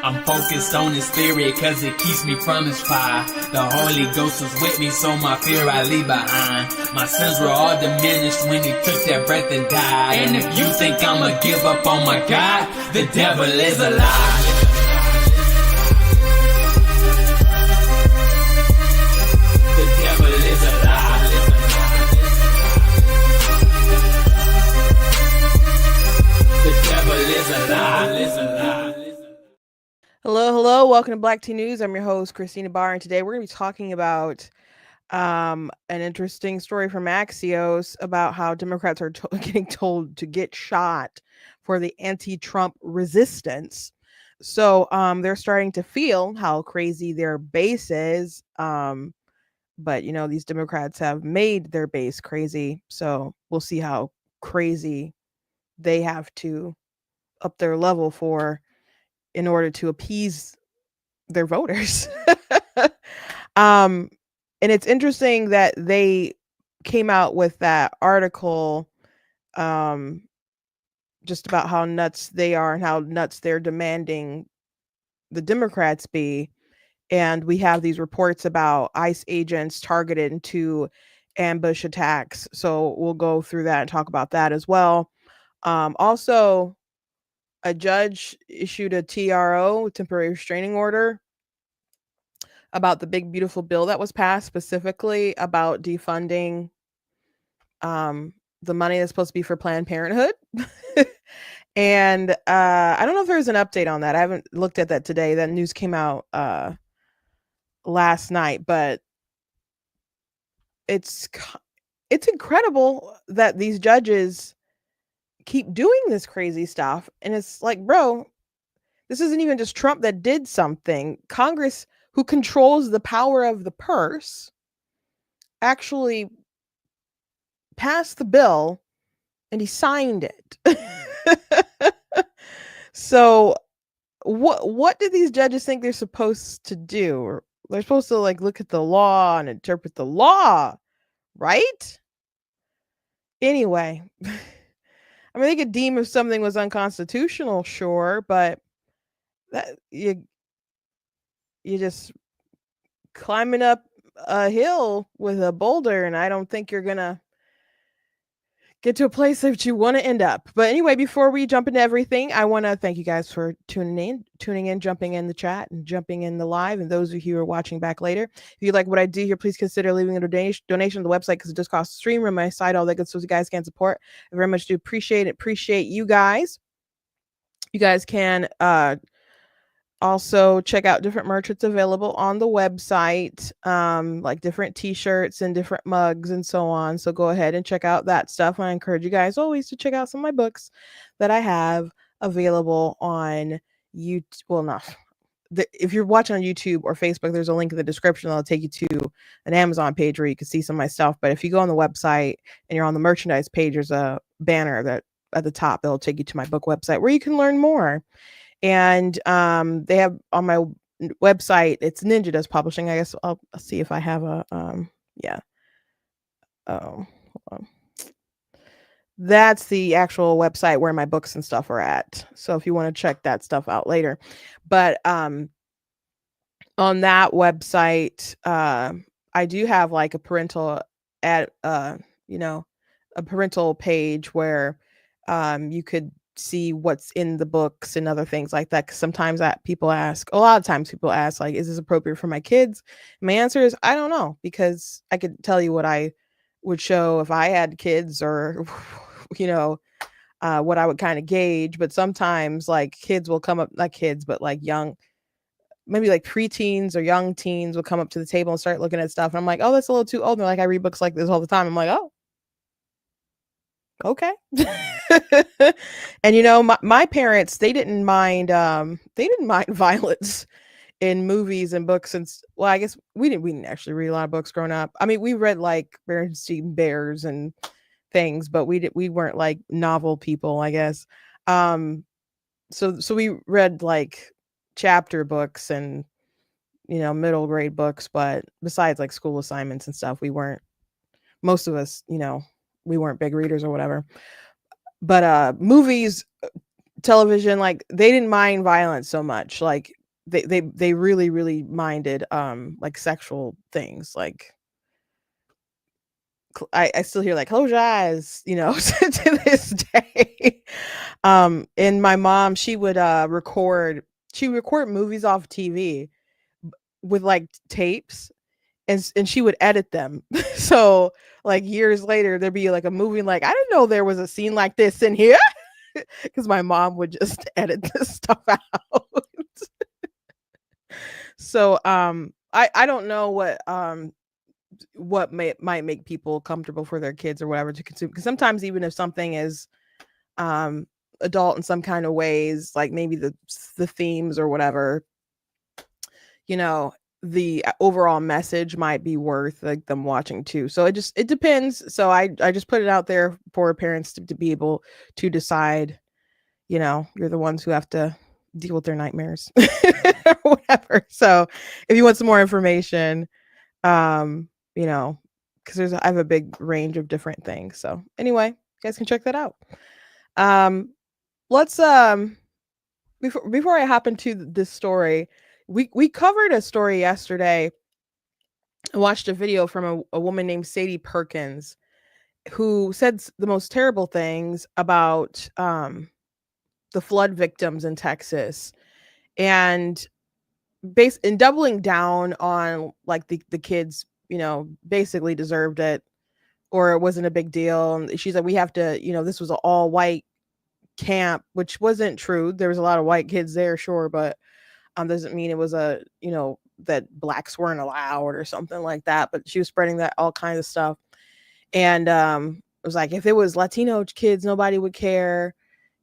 I'm focused on his spirit cause it keeps me from his fire. The Holy Ghost was with me, so my fear I leave behind. My sins were all diminished when he took that breath and died. And if you think I'ma give up on my God, the devil is a lie. The devil is a lie. The devil is a lie. Hello. Welcome to Black Tea News. I'm your host, Christina Barr, and today we're going to be talking about an interesting story from Axios about how Democrats are getting told to get shot for the anti-Trump resistance. So they're starting to feel how crazy their base is. But, these Democrats have made their base crazy. So we'll see how crazy they have to up their level for in order to appease their voters. And it's interesting that they came out with that article just about how nuts they are and how nuts they're demanding the Democrats be. And we have these reports about ICE agents targeted into ambush attacks. So we'll go through that and talk about that as well. Also, a judge issued a TRO, temporary restraining order, about the big beautiful bill that was passed, specifically about defunding the money that's supposed to be for Planned Parenthood. And I don't know if there's an update on that. I haven't looked at that today. That news came out last night, but it's incredible that these judges keep doing this crazy stuff. And it's like, bro, this isn't even just Trump that did something. Congress, who controls the power of the purse, actually passed the bill and he signed it. So what do these judges think they're supposed to do? Or they're supposed to look at the law and interpret the law, right? Anyway, I mean, they could deem if something was unconstitutional, sure, but that you're just climbing up a hill with a boulder, and I don't think you're gonna get to a place that you want to end up. But anyway, before we jump into everything, I want to thank you guys for tuning in, jumping in the chat and jumping in the live, and those of you who are watching back later. If you like what I do here, please consider leaving a donation on the website, because it just costs a stream on my site, all that good stuff you guys can support. I very much do appreciate you guys. You guys can also check out different merch that's available on the website, like different t-shirts and different mugs and so on. So go ahead and check out that stuff. I encourage you guys always to check out some of my books that I have available on YouTube. Well, not if you're watching on YouTube or Facebook, there's a link in the description that'll take you to an Amazon page where you can see some of my stuff. But if you go on the website and you're on the merchandise page, there's a banner that at the top that'll take you to my book website where you can learn more. And they have on my website, it's Ninja Does Publishing. I guess I'll see if I have a yeah. Oh, hold on. That's the actual website where my books and stuff are at. So if you want to check that stuff out later. But on that website, I do have like a parental a parental page where you could see what's in the books and other things like that. Because sometimes a lot of times people ask, like, is this appropriate for my kids? And my answer is, I don't know, because I could tell you what I would show if I had kids, or what I would kind of gauge. But sometimes like kids will come up, not kids, but like young, maybe like preteens or young teens will come up to the table and start looking at stuff. And I'm like, oh, that's a little too old. And they're like, I read books like this all the time. I'm like, oh, okay. And my parents, they didn't mind violence in movies and books. And I guess we didn't actually read a lot of books growing up. I mean, we read like Berenstain Bears and things, but we weren't like novel people, I guess. So we read like chapter books and middle grade books, but besides like school assignments and stuff, most of us, we weren't big readers or whatever. But movies television, like they didn't mind violence so much. Like they really really minded like sexual things. Like I still hear like close your eyes, you know, to this day. And my mom, she would record movies off TV with like tapes, and she would edit them. So like years later there'd be like a movie like, I didn't know there was a scene like this in here, because my mom would just edit this stuff out. So I don't know what might make people comfortable for their kids or whatever to consume, because sometimes even if something is um adult in some kind of ways, like maybe the themes or whatever, you know, the overall message might be worth like them watching too. So it depends. So I just put it out there for parents to be able to decide. You know, you're the ones who have to deal with their nightmares or whatever. So if you want some more information, you know, because I have a big range of different things. So anyway, you guys can check that out. Let's before I hop into this story, we covered a story yesterday. I watched a video from a woman named Sadie Perkins, who said the most terrible things about the flood victims in Texas, and in doubling down on like the kids, you know, basically deserved it, or it wasn't a big deal. And she's like, we have to, you know, this was an all white camp, which wasn't true. There was a lot of white kids there, sure, but doesn't mean it was a, you know, that blacks weren't allowed or something like that. But she was spreading that all kinds of stuff. And it was like, if it was Latino kids, nobody would care,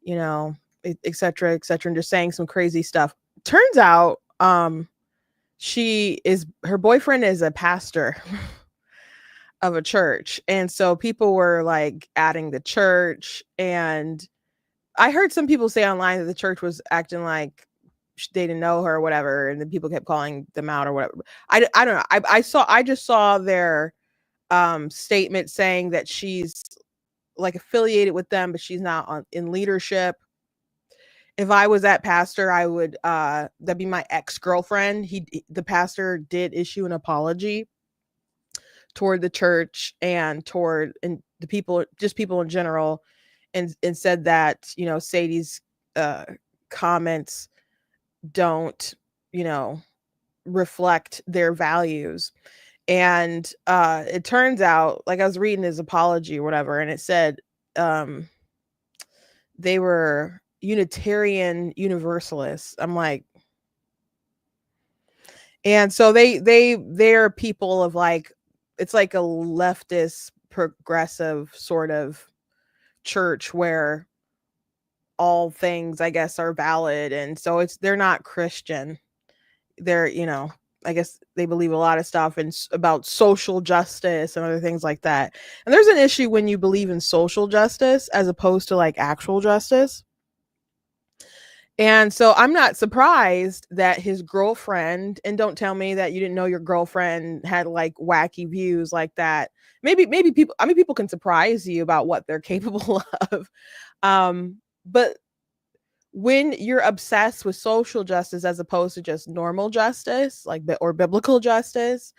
you know, et cetera, and just saying some crazy stuff. Turns out her boyfriend is a pastor of a church, and so people were like adding the church, and I heard some people say online that the church was acting like they didn't know her or whatever, and then people kept calling them out or whatever. I don't know. I just saw their statement saying that she's like affiliated with them, but she's not in leadership. If I was that pastor, I would that'd be my ex-girlfriend. The pastor did issue an apology toward the church and the people, just people in general, and said that, you know, Sadie's comments don't, you know, reflect their values. And it turns out, like, I was reading his apology or whatever, and it said they were Unitarian Universalists. I'm like, and so they're people of like, it's like a leftist progressive sort of church where all things, I guess, are valid. And so they're not Christian. They're, you know, I guess they believe a lot of stuff about social justice and other things like that. And there's an issue when you believe in social justice as opposed to like actual justice. And so I'm not surprised that his girlfriend, and don't tell me that you didn't know your girlfriend had like wacky views like that. Maybe people, I mean, people can surprise you about what they're capable of. But when you're obsessed with social justice as opposed to just normal justice, like or biblical justice,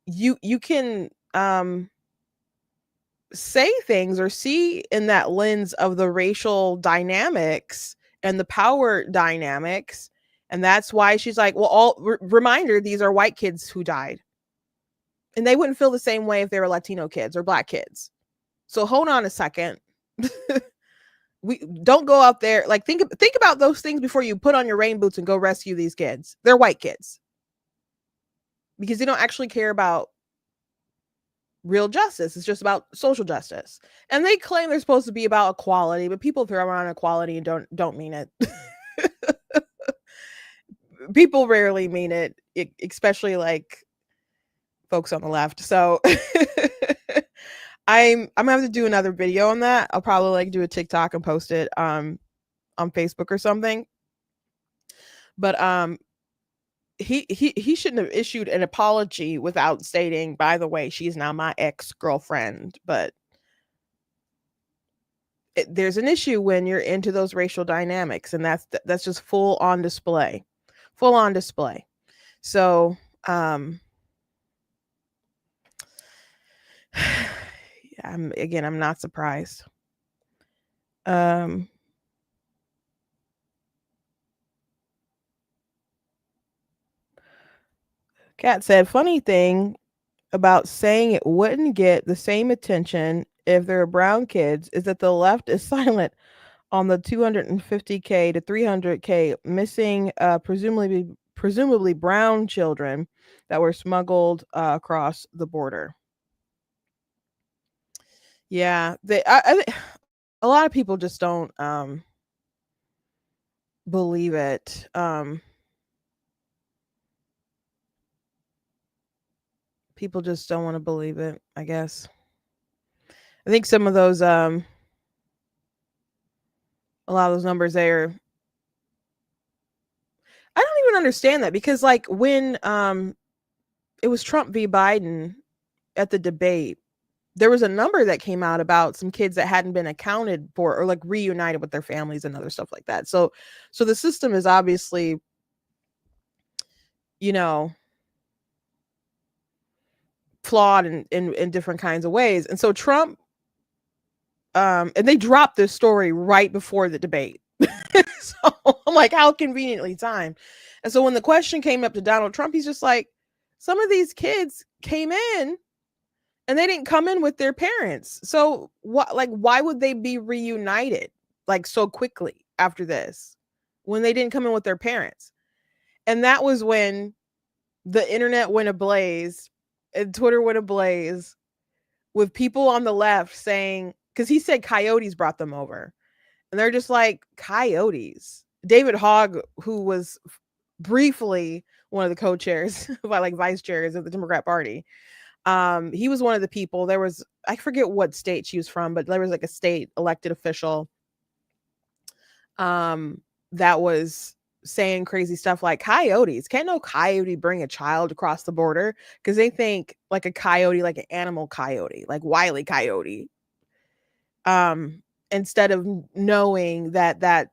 you can say things or see in that lens of the racial dynamics and the power dynamics. And that's why she's like, well, reminder, these are white kids who died, and they wouldn't feel the same way if they were Latino kids or black kids. So hold on a second. We don't go out there, like, think about those things before you put on your rain boots and go rescue these kids. They're white kids, because they don't actually care about real justice. It's just about social justice. And they claim they're supposed to be about equality, but people throw around equality and don't mean it. People rarely mean it, especially like folks on the left. So I'm gonna have to do another video on that. I'll probably like do a TikTok and post it on Facebook or something. But he shouldn't have issued an apology without stating, by the way, she's now my ex-girlfriend. But there's an issue when you're into those racial dynamics, and that's just full on display. Full on display. So, I'm not surprised. Kat said, funny thing about saying it wouldn't get the same attention if they're brown kids is that the left is silent on the 250K to 300K missing, presumably brown children that were smuggled across the border. Yeah, a lot of people just don't believe it. People just don't want to believe it, I guess. I think some of those a lot of those numbers there, I don't even understand that, because like when it was Trump v. Biden at the debate, there was a number that came out about some kids that hadn't been accounted for or like reunited with their families and other stuff like that. So the system is obviously, you know, flawed in different kinds of ways. And so Trump, and they dropped this story right before the debate. So I'm like, how conveniently timed. And so when the question came up to Donald Trump, he's just like, some of these kids came in and they didn't come in with their parents. So what, like, why would they be reunited like so quickly after this when they didn't come in with their parents? And that was when the internet went ablaze and Twitter went ablaze with people on the left saying, because he said coyotes brought them over. And they're just like, coyotes. David Hogg, who was briefly one of the co-chairs, like vice chairs of the Democrat Party, he was one of the people. There was, I forget what state she was from, but there was like a state elected official that was saying crazy stuff like, coyotes, can't no coyote bring a child across the border, because they think like a coyote, like an animal coyote, like Wile E. Coyote, instead of knowing that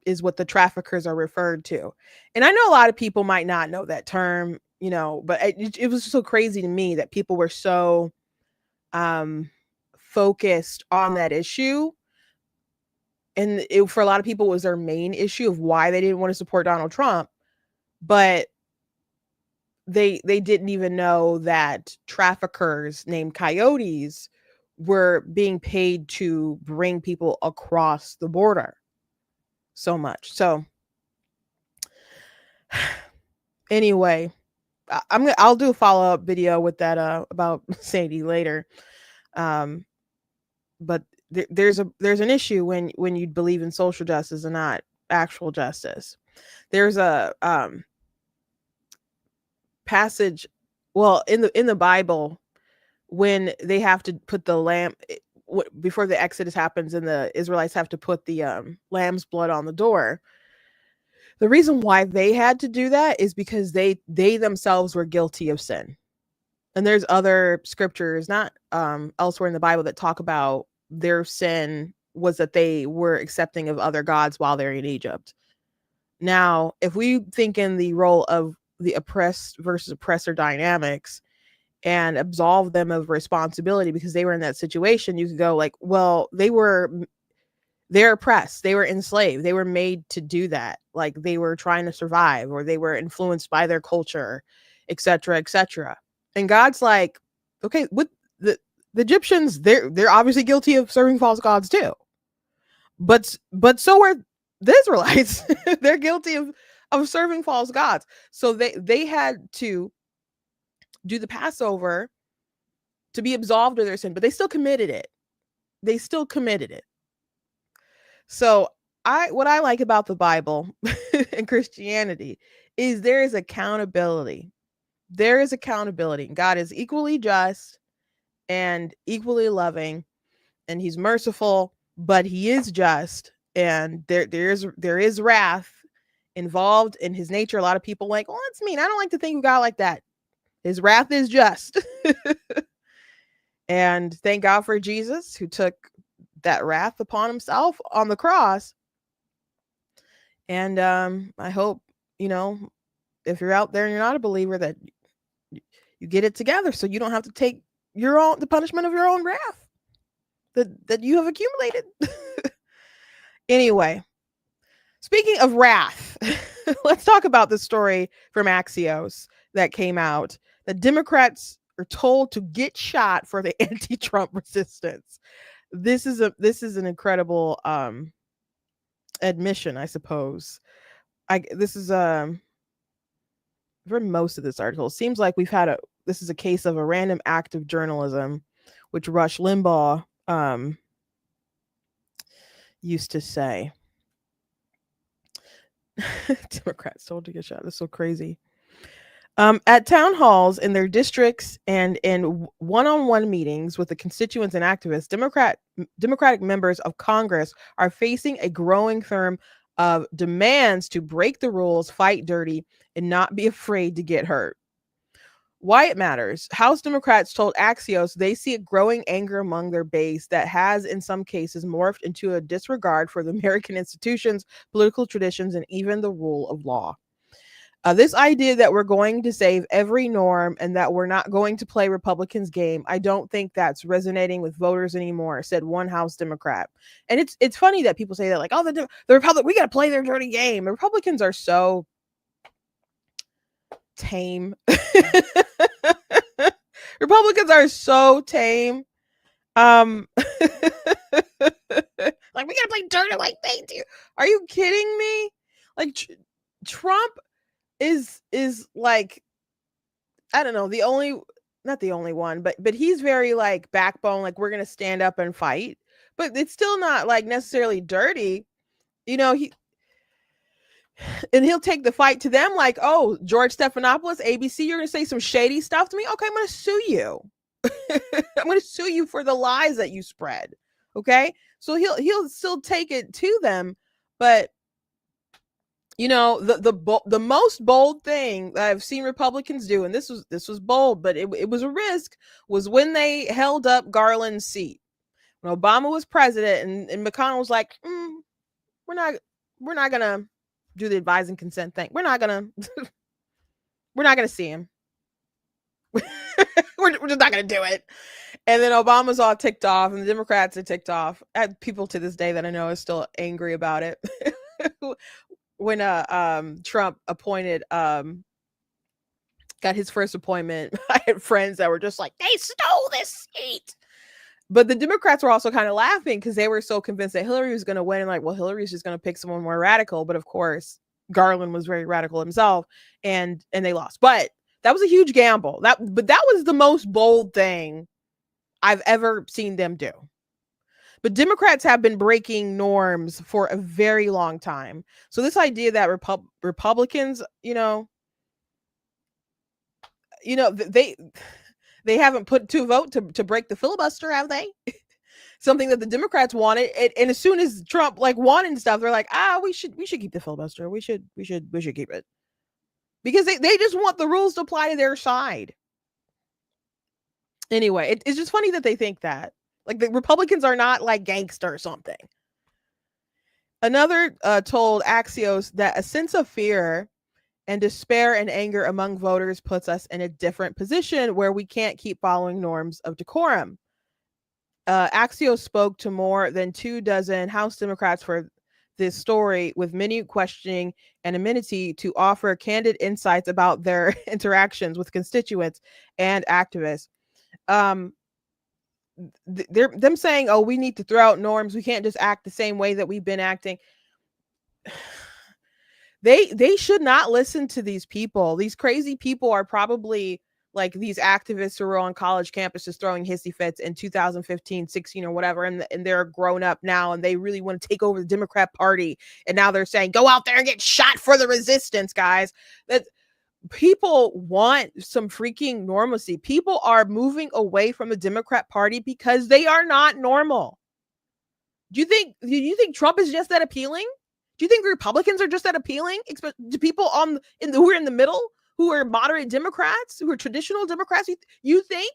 is what the traffickers are referred to. And I know a lot of people might not know that term, but it was so crazy to me that people were so focused on that issue. And for a lot of people, it was their main issue of why they didn't want to support Donald Trump. But they didn't even know that traffickers named coyotes were being paid to bring people across the border so much. So anyway, I'll do a follow-up video with that about Sadie later. But there's an issue when you believe in social justice and not actual justice. There's a passage, well, in the Bible, when they have to put the lamb before the Exodus happens and the Israelites have to put the lamb's blood on the door. The reason why they had to do that is because they themselves were guilty of sin. And there's other scriptures, not elsewhere in the Bible, that talk about their sin was that they were accepting of other gods while they're in Egypt. Now, if we think in the role of the oppressed versus oppressor dynamics and absolve them of responsibility because they were in that situation, you could go like, well, they're oppressed, they were enslaved, they were made to do that, like they were trying to survive, or they were influenced by their culture, etc., etc. And God's like, okay, with the Egyptians, they're obviously guilty of serving false gods too, but so are the Israelites. They're guilty of serving false gods. So they had to do the Passover to be absolved of their sin, but they still committed it. So what I like about the Bible and Christianity is there is accountability. There is accountability. God is equally just and equally loving, and he's merciful, but he is just, and there is wrath involved in his nature. A lot of people like, well, that's mean. I don't like to think of God like that. His wrath is just. And thank God for Jesus, who took that wrath upon himself on the cross. And I hope, if you're out there and you're not a believer, that you get it together so you don't have to take the punishment of your own wrath that you have accumulated. Anyway, speaking of wrath, let's talk about the story from Axios that came out that Democrats are told to get shot for the anti-Trump resistance. This is an incredible admission, I suppose. This is for most of this article, it seems like this is a case of a random act of journalism, which Rush Limbaugh used to say. Democrats told to get shot. That's so crazy. At town halls in their districts and in one-on-one meetings with the constituents and activists, Democratic members of Congress are facing a growing firm of demands to break the rules, fight dirty, and not be afraid to get hurt. Why it matters. House Democrats told Axios they see a growing anger among their base that has, in some cases, morphed into a disregard for the American institutions, political traditions, and even the rule of law. This idea that we're going to save every norm and that we're not going to play Republicans' game, I don't think that's resonating with voters anymore, said one House Democrat. And it's funny that people say that, like, oh, the Republic, we got to play their dirty game. The Republicans are so tame. Republicans are so tame. Like, we got to play dirty like they do. Are you kidding me? Like, Trump is like, I don't know, not the only one, but he's very like backbone, like we're gonna stand up and fight, but it's still not like necessarily dirty, and he'll take the fight to them, like, oh, George Stephanopoulos, ABC, you're gonna say some shady stuff to me, okay, I'm gonna sue you. I'm gonna sue you for the lies that you spread. Okay, so he'll still take it to them, but the most bold thing that I've seen Republicans do, and this was bold, but it was a risk, was when they held up Garland's seat when Obama was president, and McConnell was like, we're not gonna do the advise and consent thing. We're not gonna see him. we're just not gonna do it. And then Obama's all ticked off, and the Democrats are ticked off. I have people to this day that I know are still angry about it. When Trump appointed got his first appointment, I had friends that were just like, they stole this seat. But the Democrats were also kind of laughing because they were so convinced that Hillary was going to win, and like, well, Hillary's just going to pick someone more radical. But of course, Garland was very radical himself, and they lost. But that was a huge gamble. That was the most bold thing I've ever seen them do. But Democrats have been breaking norms for a very long time. So this idea that Republicans, they haven't put to a vote to break the filibuster, have they? Something that the Democrats wanted, and as soon as Trump like wanted stuff, they're like, we should keep the filibuster. We should keep it, because they just want the rules to apply to their side. Anyway, it's just funny that they think that. Like, the Republicans are not like gangster or something. Another told Axios that a sense of fear and despair and anger among voters puts us in a different position where we can't keep following norms of decorum. Axios spoke to more than 24 House Democrats for this story, with many questioning and amenity to offer candid insights about their interactions with constituents and activists. They're them saying, oh, we need to throw out norms, we can't just act the same way that we've been acting. They should not listen to these people. These crazy people are probably like these activists who were on college campuses throwing hissy fits in 2015, 16 or whatever, and they're grown up now and they really want to take over the Democrat Party, and now they're saying, go out there and get shot for the resistance, guys. That people want some freaking normalcy. People are moving away from the Democrat Party because they are not normal. Do you think Trump is just that appealing? Do you think Republicans are just that appealing to people who are in the middle, who are moderate Democrats, who are traditional Democrats? You think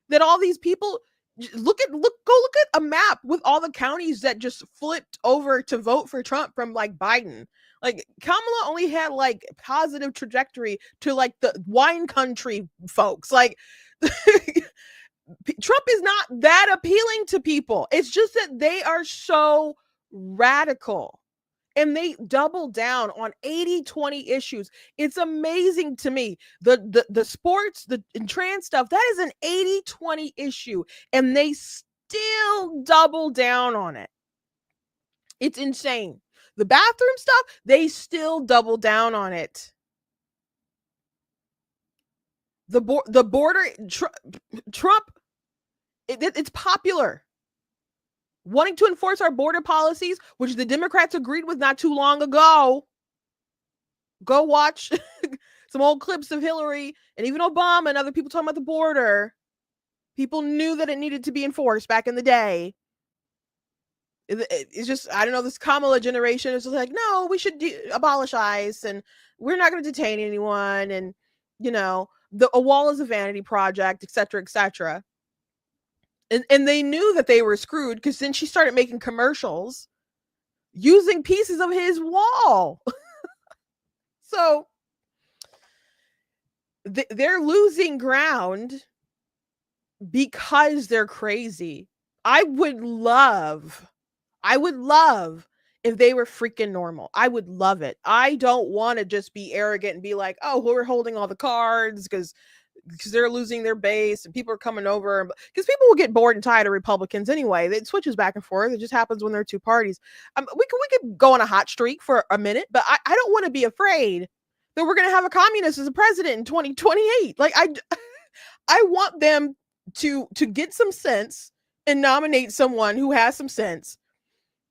that all these people Go look at a map with all the counties that just flipped over to vote for Trump from like Biden. Like Kamala only had like positive trajectory to like the wine country folks. Like Trump is not that appealing to people. It's just that they are so radical and they double down on 80-20 issues. It's amazing to me. The sports, the trans stuff, that is an 80-20 issue, and they still double down on it. It's insane. The bathroom stuff, they still double down on it. The border, Trump, it's popular. Wanting to enforce our border policies, which the Democrats agreed with not too long ago. Go watch some old clips of Hillary and even Obama and other people talking about the border. People knew that it needed to be enforced back in the day. It's just, I don't know, this Kamala generation is just like, no, we should abolish ICE and we're not going to detain anyone. And, you know, a wall is a vanity project, et cetera, et cetera. And they knew that they were screwed because then she started making commercials using pieces of his wall. So they're losing ground because they're crazy. I would love if they were freaking normal. I would love it. I don't want to just be arrogant and be like, oh, we're holding all the cards because they're losing their base and people are coming over, because people will get bored and tired of Republicans anyway. It switches back and forth. It just happens when there are two parties. We could go on a hot streak for a minute, but I don't want to be afraid that we're going to have a communist as a president in 2028. Like I want them to get some sense and nominate someone who has some sense,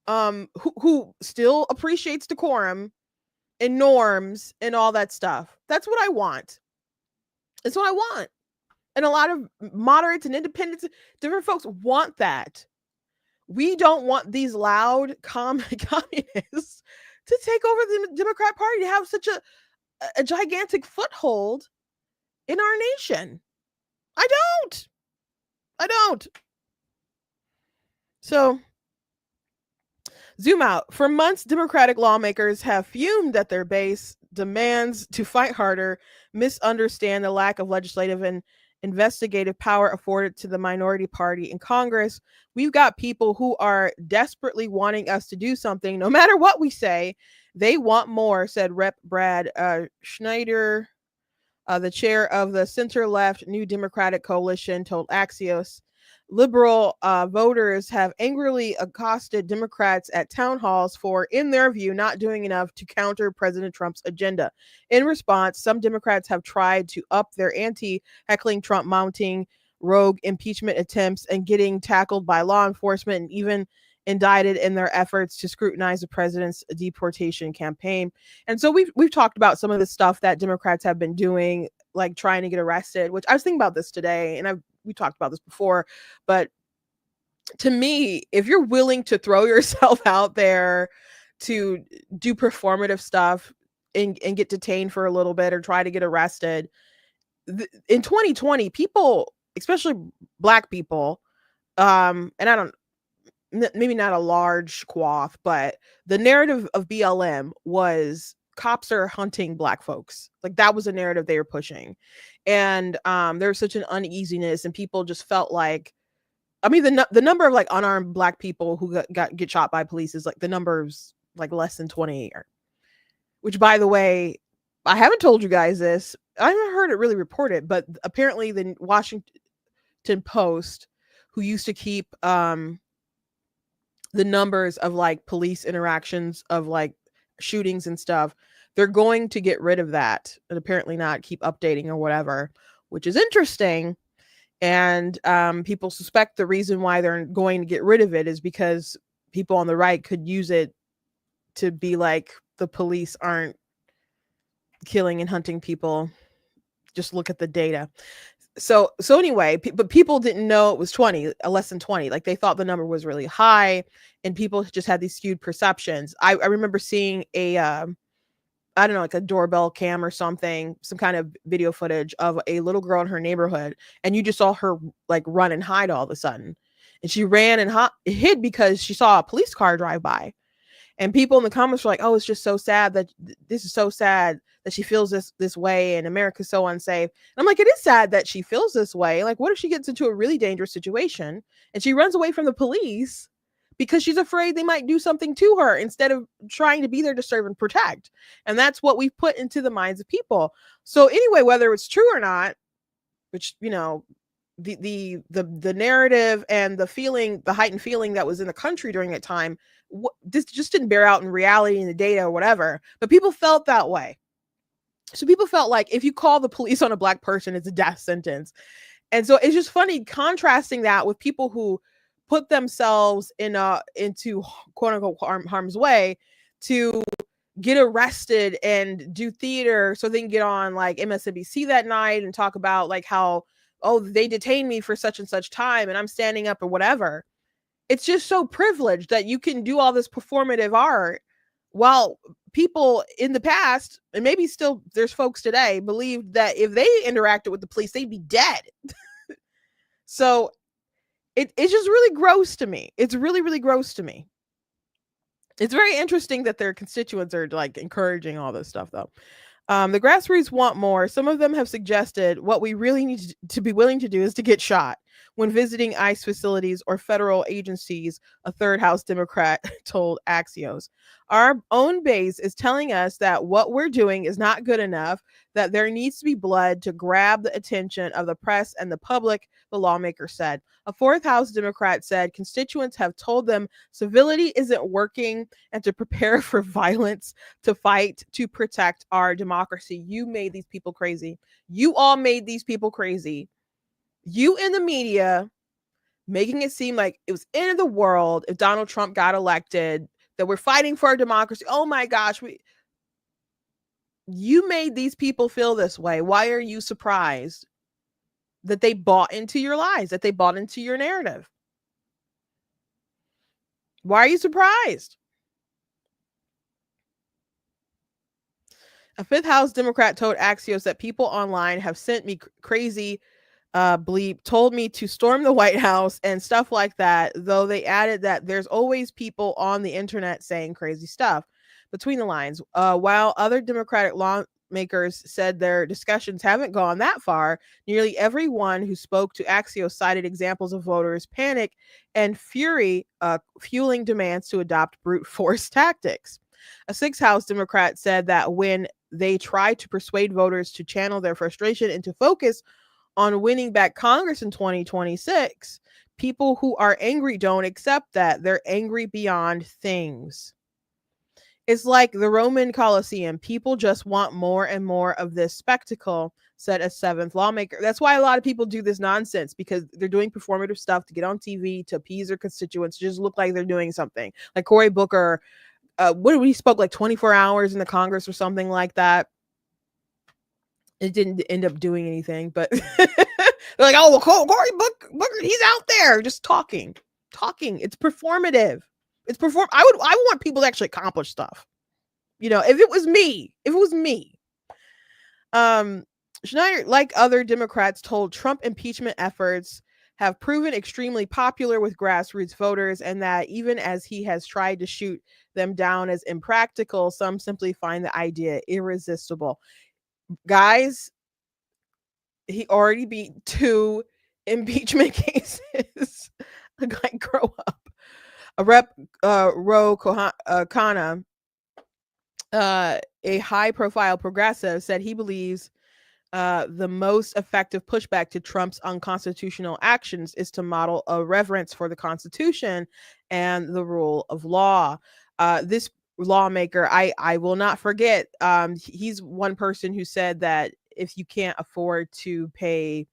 who still appreciates decorum and norms and all that stuff. That's what I want. It's what I want. And a lot of moderates and independents, different folks want that. We don't want these loud communists to take over the Democrat Party, to have such a gigantic foothold in our nation. I don't. So, zoom out. For months, Democratic lawmakers have fumed at their base demands to fight harder, misunderstand the lack of legislative and investigative power afforded to the minority party in Congress. We've got people who are desperately wanting us to do something, no matter what we say. They want more, said Rep. Brad Schneider, the chair of the center-left New Democratic Coalition, told Axios. Liberal voters have angrily accosted Democrats at town halls for, in their view, not doing enough to counter President Trump's agenda. In response, some Democrats have tried to up their ante, heckling Trump, mounting rogue impeachment attempts and getting tackled by law enforcement, and even indicted in their efforts to scrutinize the president's deportation campaign. And so we've talked about some of the stuff that Democrats have been doing, like trying to get arrested, which I was thinking about this today, and we talked about this before, but to me, if you're willing to throw yourself out there to do performative stuff and get detained for a little bit or try to get arrested, in 2020, people, especially Black people, and I don't, maybe not a large swath, but the narrative of BLM was cops are hunting Black folks. Like that was a narrative they were pushing. And there was such an uneasiness, and people just felt like, I mean, the number of like unarmed Black people who get shot by police is like, the number's like less than 28, which, by the way, I haven't told you guys this. I haven't heard it really reported, but apparently the Washington Post, who used to keep the numbers of like police interactions of like shootings and stuff, they're going to get rid of that and apparently not keep updating or whatever, which is interesting. And people suspect the reason why they're going to get rid of it is because people on the right could use it to be like, the police aren't killing and hunting people. Just look at the data. So anyway, but people didn't know it was 20, less than 20. Like they thought the number was really high, and people just had these skewed perceptions. I remember seeing a I don't know, like a doorbell cam or something, some kind of video footage of a little girl in her neighborhood, and you just saw her like run and hide all of a sudden. And she ran and hid because she saw a police car drive by. And people in the comments were like, "Oh, it's just so sad that this is so sad that she feels this way, and America's so unsafe." And I'm like, it is sad that she feels this way. Like, what if she gets into a really dangerous situation and she runs away from the police because she's afraid they might do something to her instead of trying to be there to serve and protect? And that's what we've put into the minds of people. So anyway, whether it's true or not, which, you know, the narrative and the feeling, the heightened feeling that was in the country during that time, this just didn't bear out in reality in the data or whatever, but people felt that way. So people felt like if you call the police on a black person, it's a death sentence. And so it's just funny contrasting that with people who put themselves into quote unquote harm's way to get arrested and do theater so they can get on like MSNBC that night and talk about like how, oh, they detained me for such and such time and I'm standing up or whatever. It's just so privileged that you can do all this performative art while people in the past, and maybe still there's folks today, believed that if they interacted with the police, they'd be dead. So it's just really gross to me. It's really, really gross to me. It's very interesting that their constituents are like encouraging all this stuff, though. The grassroots want more. Some of them have suggested what we really need to be willing to do is to get shot when visiting ICE facilities or federal agencies, a third House Democrat told Axios. Our own base is telling us that what we're doing is not good enough, that there needs to be blood to grab the attention of the press and the public, the lawmaker said. A fourth House Democrat said constituents have told them civility isn't working and to prepare for violence, to fight, to protect our democracy. You made these people crazy. You all made these people crazy. You in the media making it seem like it was end of the world if Donald Trump got elected, that we're fighting for our democracy. Oh my gosh, you made these people feel this way. Why are you surprised that they bought into your lies, that they bought into your narrative? Why are you surprised? A fifth House Democrat told Axios that people online have sent me crazy bleep, told me to storm the White House and stuff like that, though they added that there's always people on the internet saying crazy stuff between the lines. While other Democratic lawmakers said their discussions haven't gone that far, nearly everyone who spoke to Axios cited examples of voters' panic and fury fueling demands to adopt brute force tactics. A sixth House Democrat said that when they tried to persuade voters to channel their frustration into focus on winning back Congress in 2026, people who are angry don't accept that. They're angry beyond things. It's like the Roman Colosseum. People just want more and more of this spectacle, said a seventh lawmaker. That's why a lot of people do this nonsense, because they're doing performative stuff to get on TV, to appease their constituents, to just look like they're doing something. Like Cory Booker, he spoke like 24 hours in the Congress or something like that. It didn't end up doing anything, but they're like, oh, well, Cory Booker, he's out there just talking. It's performative. I want people to actually accomplish stuff. You know, if it was me. Schneider, like other Democrats, told Trump impeachment efforts have proven extremely popular with grassroots voters, and that even as he has tried to shoot them down as impractical, some simply find the idea irresistible. Guys, he already beat 2 impeachment cases. Like, grow up. A Rep. Ro Khanna, a high-profile progressive, said he believes the most effective pushback to Trump's unconstitutional actions is to model a reverence for the Constitution and the rule of law. This lawmaker, I will not forget, he's one person who said that if you can't afford to pay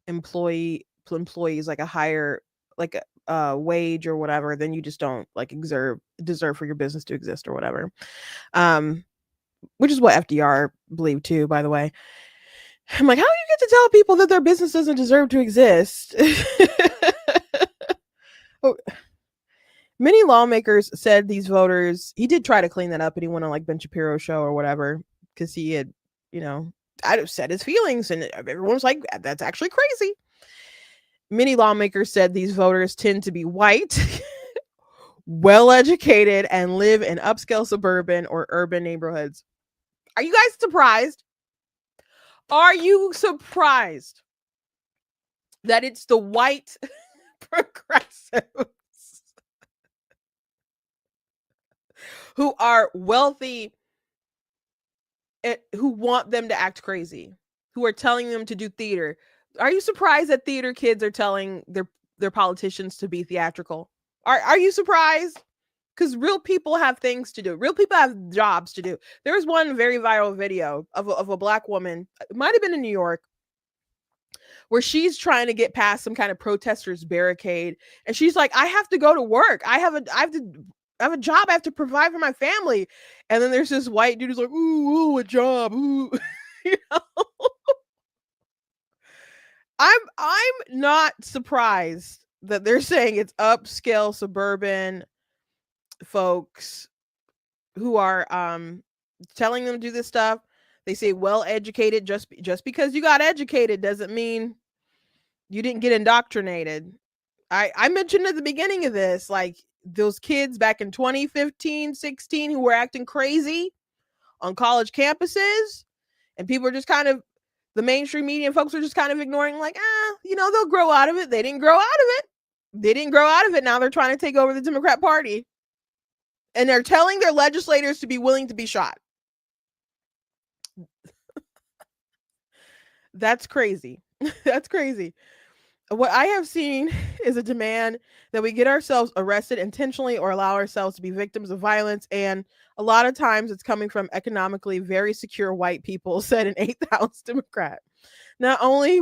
employees like a higher wage or whatever, then you just don't like deserve for your business to exist or whatever. Which is what FDR believed too, by the way. I'm like, how do you get to tell people that their business doesn't deserve to exist? Oh. Many lawmakers said these voters, he did try to clean that up and he went on like Ben Shapiro's show or whatever. because he had, I'd have said his feelings, and everyone's like, that's actually crazy. Many lawmakers said these voters tend to be white, well educated, and live in upscale suburban or urban neighborhoods. Are you guys surprised? Are you surprised that it's the white progressives who are wealthy, who want them to act crazy, who are telling them to do theater? Are you surprised that theater kids are telling their politicians to be theatrical? Are you surprised? Because real people have things to do. Real people have jobs to do. There was one very viral video of a Black woman. It might have been in New York, where she's trying to get past some kind of protesters barricade, and she's like, I have to go to work. I have a job. I have to provide for my family. And then there's this white dude who's like, ooh, a job. Ooh. You know? I'm not surprised that they're saying it's upscale suburban folks who are telling them to do this stuff. They say well educated. Just because you got educated doesn't mean you didn't get indoctrinated. I mentioned at the beginning of this, like those kids back in 2015, 16 who were acting crazy on college campuses, and people are just kind of, the mainstream media and folks are just kind of ignoring, like, they'll grow out of it. They didn't grow out of it. Now they're trying to take over the Democrat Party. And they're telling their legislators to be willing to be shot. That's crazy. That's crazy. What I have seen is a demand that we get ourselves arrested intentionally or allow ourselves to be victims of violence. And a lot of times it's coming from economically very secure white people, said an 8th House Democrat. Not only,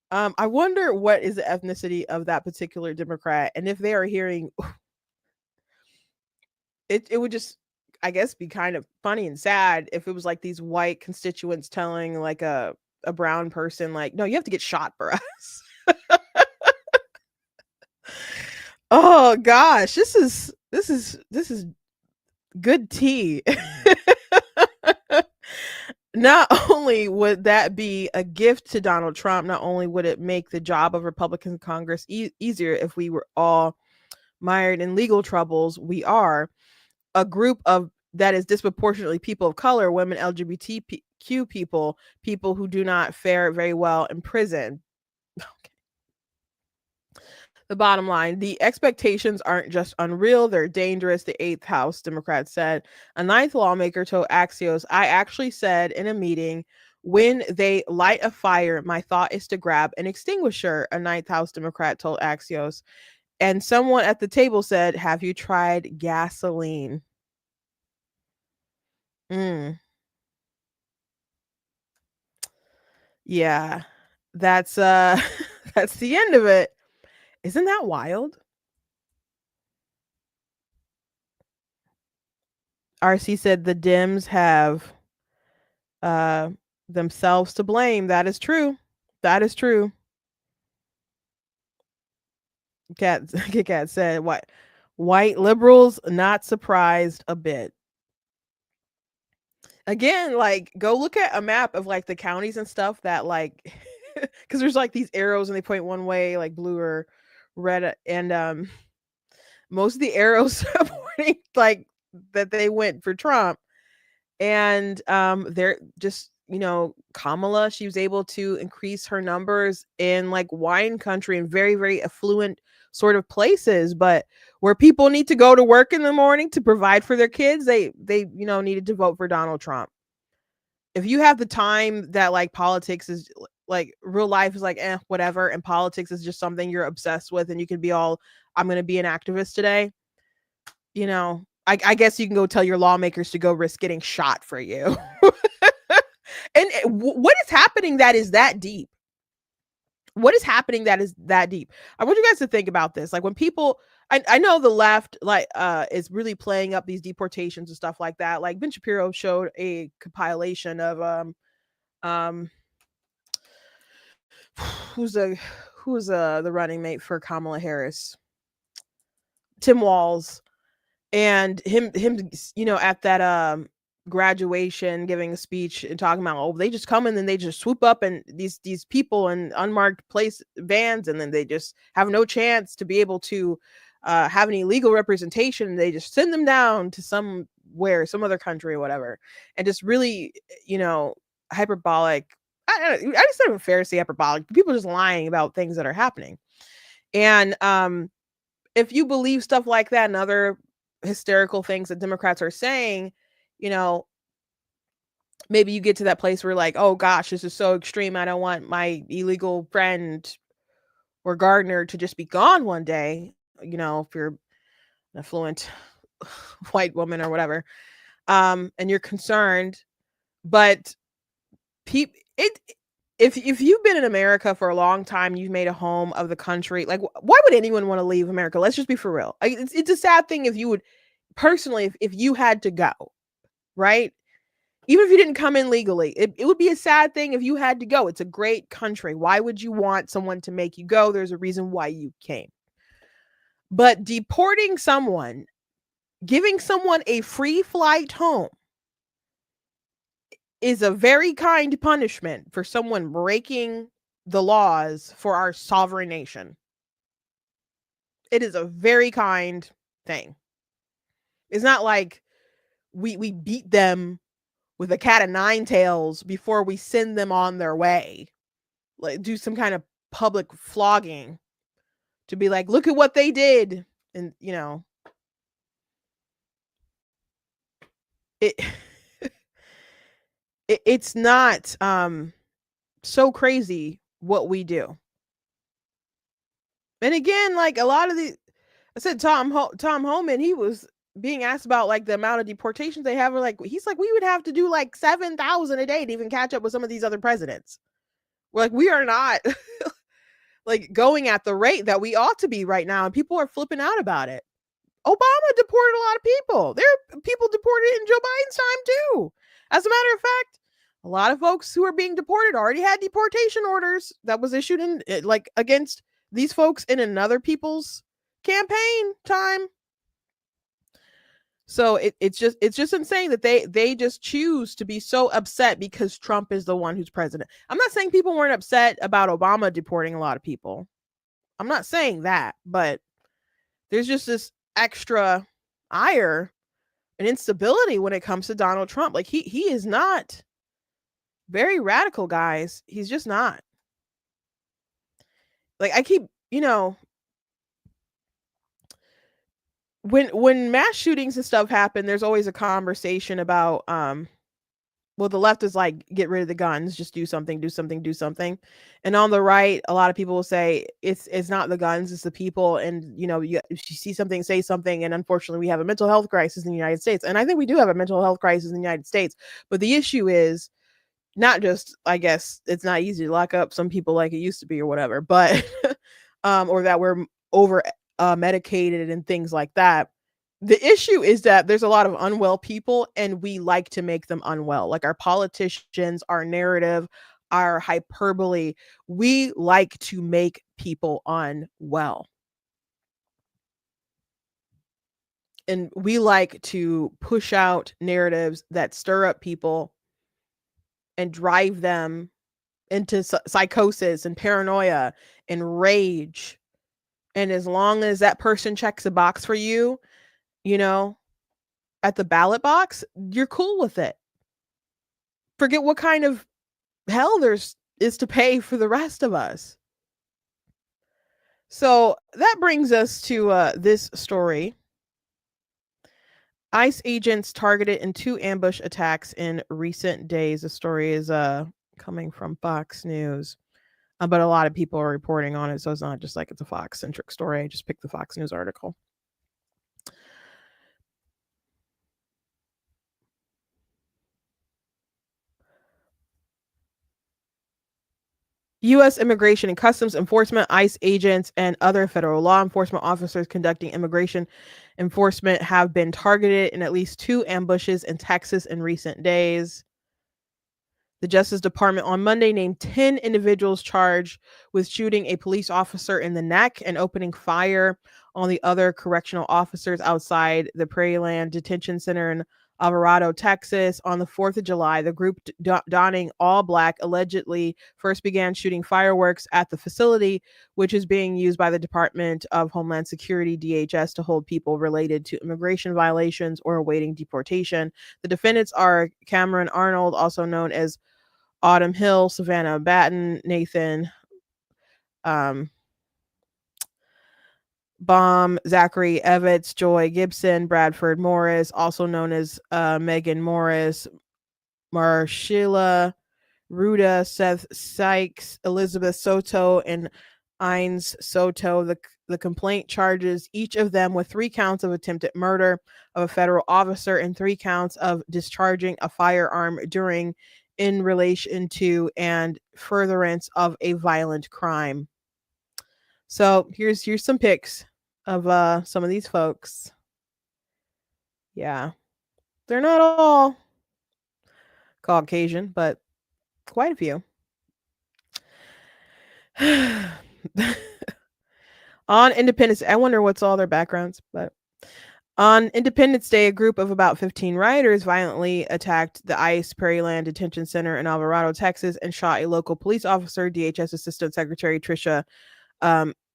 I wonder what is the ethnicity of that particular Democrat. And if they are hearing, it would just, I guess, be kind of funny and sad if it was like these white constituents telling like a brown person, like, no, you have to get shot for us. Oh gosh, this is good tea. Not only would that be a gift to Donald Trump, not only would it make the job of Republican Congress easier if we were all mired in legal troubles. We are a group of that is disproportionately people of color, women, LGBTQ people who do not fare very well in prison. Okay. The bottom line, the expectations aren't just unreal, they're dangerous, the 8th House Democrat said. A 9th lawmaker told Axios, I actually said in a meeting, when they light a fire, my thought is to grab an extinguisher, a 9th House Democrat told Axios. And someone at the table said, have you tried gasoline? Yeah, that's that's the end of it. Isn't that wild? RC said the Dems have themselves to blame. That is true. That is true. Cat said, what? White liberals not surprised a bit. Again, like, go look at a map of like the counties and stuff that, like, because there's like these arrows and they point one way, like blue or red, and most of the arrows pointing like that they went for Trump. And they're just, Kamala, she was able to increase her numbers in like wine country and very, very affluent sort of places, but where people need to go to work in the morning to provide for their kids, they needed to vote for Donald Trump. If you have the time that like politics is like, real life is like, whatever, and politics is just something you're obsessed with, and you can be all, I'm going to be an activist today, I guess you can go tell your lawmakers to go risk getting shot for you. And what is happening that is that deep? What is happening that is that deep? I want you guys to think about this. Like, when people, I know the left like is really playing up these deportations and stuff like that. Like, Ben Shapiro showed a compilation of who's the running mate for Kamala Harris, Tim Walz, and him at that graduation giving a speech and talking about, oh, they just come and then they just swoop up and these people in unmarked place vans, and then they just have no chance to be able to have any legal representation. They just send them down to some other country or whatever, and just really, hyperbolic. I just don't even fair to say hyperbolic. People just lying about things that are happening. And if you believe stuff like that and other hysterical things that Democrats are saying, maybe you get to that place where like, oh gosh, this is so extreme. I don't want my illegal friend or gardener to just be gone one day. If you're an affluent white woman or whatever, and you're concerned, but if you've been in America for a long time, you've made a home of the country, like why would anyone want to leave America? Let's just be for real. It's a sad thing if you would personally, if you had to go, right? Even if you didn't come in legally, it would be a sad thing if you had to go. It's a great country. Why would you want someone to make you go? There's a reason why you came. But deporting someone, giving someone a free flight home, is a very kind punishment for someone breaking the laws for our sovereign nation. It is a very kind thing. It's not like we beat them with a cat of nine tails before we send them on their way. Like do some kind of public flogging to be like, look at what they did. And it it's not so crazy what we do. And again, like a lot of the, I said Tom Homan, he was being asked about like the amount of deportations they have. He's like, we would have to do like 7,000 a day to even catch up with some of these other presidents. We're like, we are not like going at the rate that we ought to be right now. And people are flipping out about it. Obama deported a lot of people. There are people deported in Joe Biden's time too. As a matter of fact, a lot of folks who are being deported already had deportation orders that was issued in like against these folks in another people's campaign time. So it's just insane that they just choose to be so upset because Trump is the one who's president. I'm not saying people weren't upset about Obama deporting a lot of people. I'm not saying that, but there's just this extra ire and instability when it comes to Donald Trump. Like he is not very radical, guys. He's just not. Like I keep, when mass shootings and stuff happen, there's always a conversation about well, the left is like, get rid of the guns, just do something. And on the right, a lot of people will say it's not the guns, it's the people. And if you see something, say something. And unfortunately, we have a mental health crisis in the United States. And I think we do have a mental health crisis in the United States. But the issue is not just, I guess, it's not easy to lock up some people like it used to be or whatever, but or that we're over medicated and things like that. The issue is that there's a lot of unwell people and we like to make them unwell. Like our politicians, our narrative, our hyperbole, we like to make people unwell. And we like to push out narratives that stir up people and drive them into psychosis and paranoia and rage. And as long as that person checks a box for you, at the ballot box, you're cool with it. Forget what kind of hell is to pay for the rest of us. So that brings us to this story. ICE agents targeted in 2 ambush attacks in recent days. The story is coming from Fox News. But a lot of people are reporting on it, so it's not just like it's a Fox-centric story. I just picked the Fox News article. U.S. Immigration and Customs Enforcement, ICE agents, and other federal law enforcement officers conducting immigration enforcement have been targeted in at least 2 ambushes in Texas in recent days. The Justice Department on Monday named 10 individuals charged with shooting a police officer in the neck and opening fire on the other correctional officers outside the Prairieland Detention Center in Alvarado, Texas. On the 4th of July, the group donning all black allegedly first began shooting fireworks at the facility, which is being used by the Department of Homeland Security, DHS, to hold people related to immigration violations or awaiting deportation. The defendants are Cameron Arnold, also known as Autumn Hill, Savannah Batten, Nathan Baum, Zachary Evans, Joy Gibson, Bradford Morris, also known as Megan Morris, Marshilla Ruda, Seth Sykes, Elizabeth Soto, and Ines Soto. The complaint charges each of them with 3 counts of attempted murder of a federal officer and 3 counts of discharging a firearm during, in relation to, and furtherance of a violent crime. So here's some pics of some of these folks. Yeah. They're not all Caucasian, but quite a few. On Independence, I wonder what's all their backgrounds, but on Independence Day, a group of about 15 rioters violently attacked the ICE Prairieland Detention Center in Alvarado, Texas, and shot a local police officer. DHS Assistant Secretary Tricia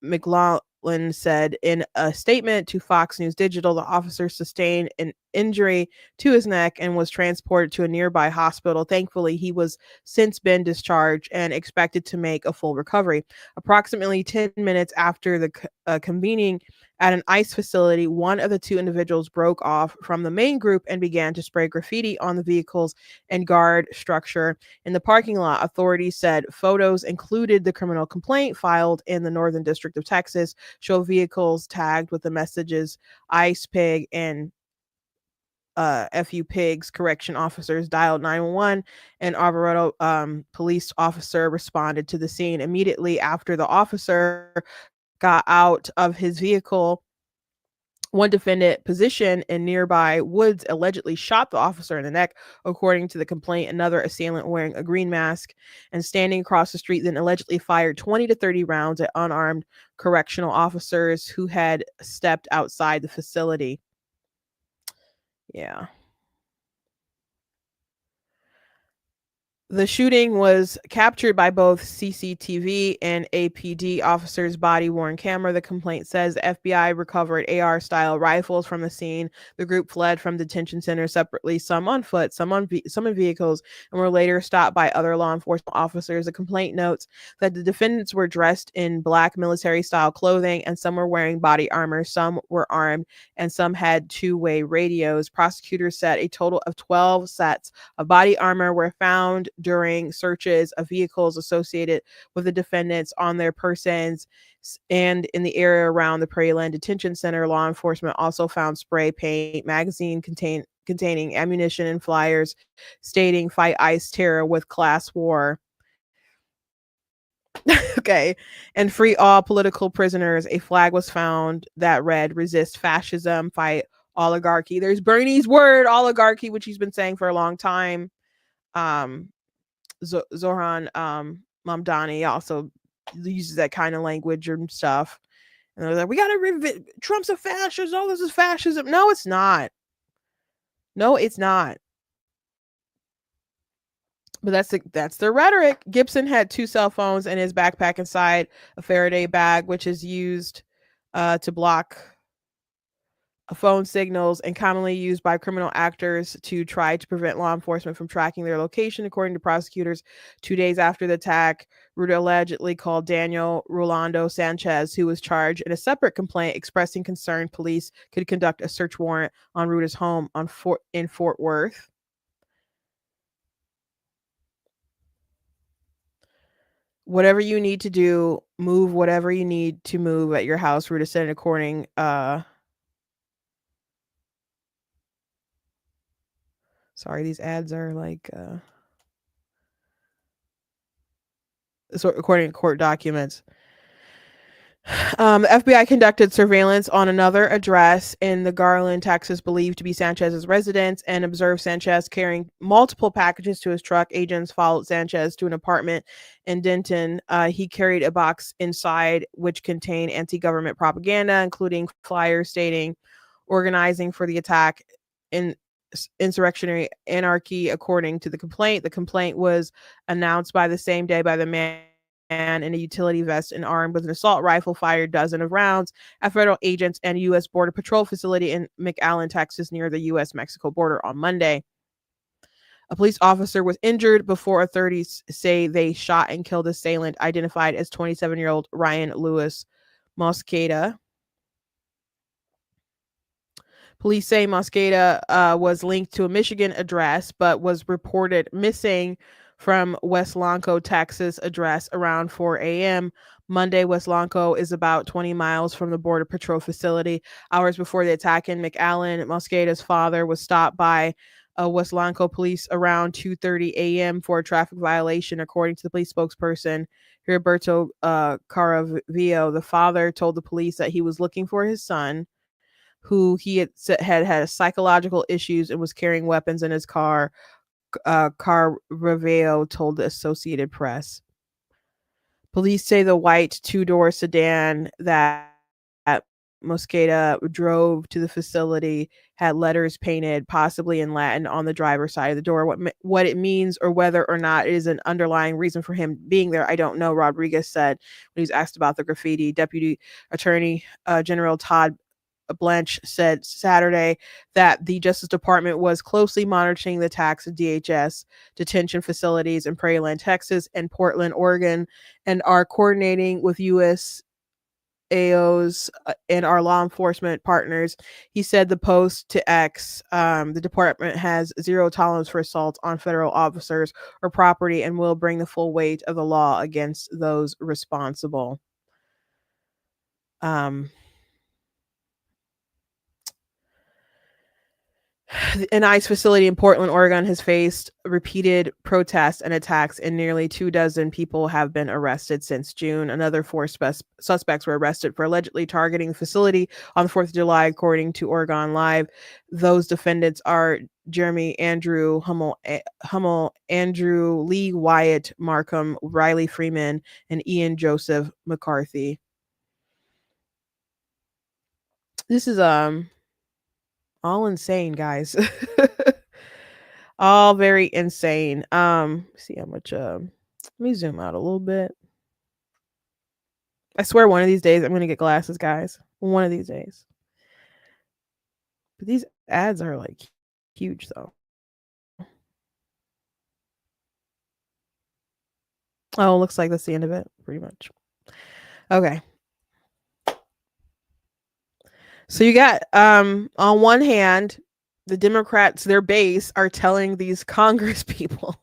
McLaughlin said in a statement to Fox News Digital. The officer sustained an injury to his neck and was transported to a nearby hospital. Thankfully, he was since been discharged and expected to make a full recovery. Approximately 10 minutes after the convening at an ICE facility, one of the 2 individuals broke off from the main group and began to spray graffiti on the vehicles and guard structure in the parking lot. Authorities said photos included the criminal complaint filed in the Northern District of Texas show vehicles tagged with the messages ICE Pig and FU Pigs. Correction officers dialed 911 and Alvarado police officer responded to the scene. Immediately after the officer got out of his vehicle, one defendant positioned in nearby woods allegedly shot the officer in the neck. According to the complaint, another assailant wearing a green mask and standing across the street then allegedly fired 20 to 30 rounds at unarmed correctional officers who had stepped outside the facility. Yeah. The shooting was captured by both CCTV and APD officers' body-worn camera. The complaint says the FBI recovered AR-style rifles from the scene. The group fled from detention centers separately, some on foot, some in vehicles, and were later stopped by other law enforcement officers. The complaint notes that the defendants were dressed in black military-style clothing, and some were wearing body armor, some were armed, and some had 2-way radios. Prosecutors said a total of 12 sets of body armor were found during searches of vehicles associated with the defendants on their persons and in the area around the Prairieland Detention Center. Law enforcement also found spray paint, magazine containing ammunition, and flyers stating "Fight ICE Terror with Class War." Okay. And free all political prisoners. A flag was found that read "Resist fascism, fight oligarchy." There's Bernie's word, oligarchy, which he's been saying for a long time. Zohran Mamdani also uses that kind of language and stuff. And they're like, we gotta Trump's a fascist. All this is fascism. No, it's not. No, it's not. But that's the rhetoric. Gibson had 2 cell phones in his backpack inside a Faraday bag, which is used to block phone signals and commonly used by criminal actors to try to prevent law enforcement from tracking their location. According to prosecutors, 2 days after the attack, Ruda allegedly called Daniel Rolando Sanchez, who was charged in a separate complaint, expressing concern police could conduct a search warrant on Ruda's home in Fort Worth. Whatever you need to do, move whatever you need to move at your house, Ruda said, according sorry, these ads are like so according to court documents. The FBI conducted surveillance on another address in the Garland, Texas, believed to be Sanchez's residence, and observed Sanchez carrying multiple packages to his truck. Agents followed Sanchez to an apartment in Denton. He carried a box inside which contained anti-government propaganda, including flyers stating organizing for the attack in insurrectionary anarchy, according to the complaint. The complaint was announced by the same day by the man in a utility vest and armed with an assault rifle fired dozens of rounds at federal agents and U.S. Border Patrol facility in McAllen, Texas, near the U.S.-Mexico border on Monday. A police officer was injured before authorities say they shot and killed assailant, identified as 27-year-old Ryan Lewis Mosqueda. Police say Mosqueda was linked to a Michigan address, but was reported missing from West Lonco, Texas address around 4 a.m. Monday. West Lonco is about 20 miles from the Border Patrol facility. Hours before the attack in McAllen, Mosqueda's father was stopped by West Lonco police around 2:30 a.m. for a traffic violation, according to the police spokesperson Heriberto Caravillo. The father told the police that he was looking for his son, who he had psychological issues and was carrying weapons in his car. Caravillo told the Associated Press. Police say the white two-door sedan that Mosqueda drove to the facility had letters painted, possibly in Latin, on the driver's side of the door. What it means or whether or not it is an underlying reason for him being there, I don't know, Rodriguez said when he was asked about the graffiti. Deputy Attorney General Todd Blanche said Saturday that the Justice Department was closely monitoring the attacks of DHS detention facilities in Prairiland, Texas, and Portland, Oregon, and are coordinating with U.S. AOs and our law enforcement partners. He said the post to X, the department has zero tolerance for assault on federal officers or property and will bring the full weight of the law against those responsible. An ICE facility in Portland, Oregon has faced repeated protests and attacks, and nearly 24 people have been arrested since June. Another 4 suspects were arrested for allegedly targeting the facility on the 4th of July, according to Oregon Live. Those defendants are Jeremy Andrew Hummel, Andrew Lee Wyatt Markham, Riley Freeman, and Ian Joseph McCarthy. This is all insane, guys. All very insane. See how much let me zoom out a little bit. I swear one of these days I'm gonna get glasses, guys. One of these days. But these ads are like huge though. Oh, looks like that's the end of it, pretty much. Okay. So you got on one hand, the Democrats, their base, are telling these Congress people,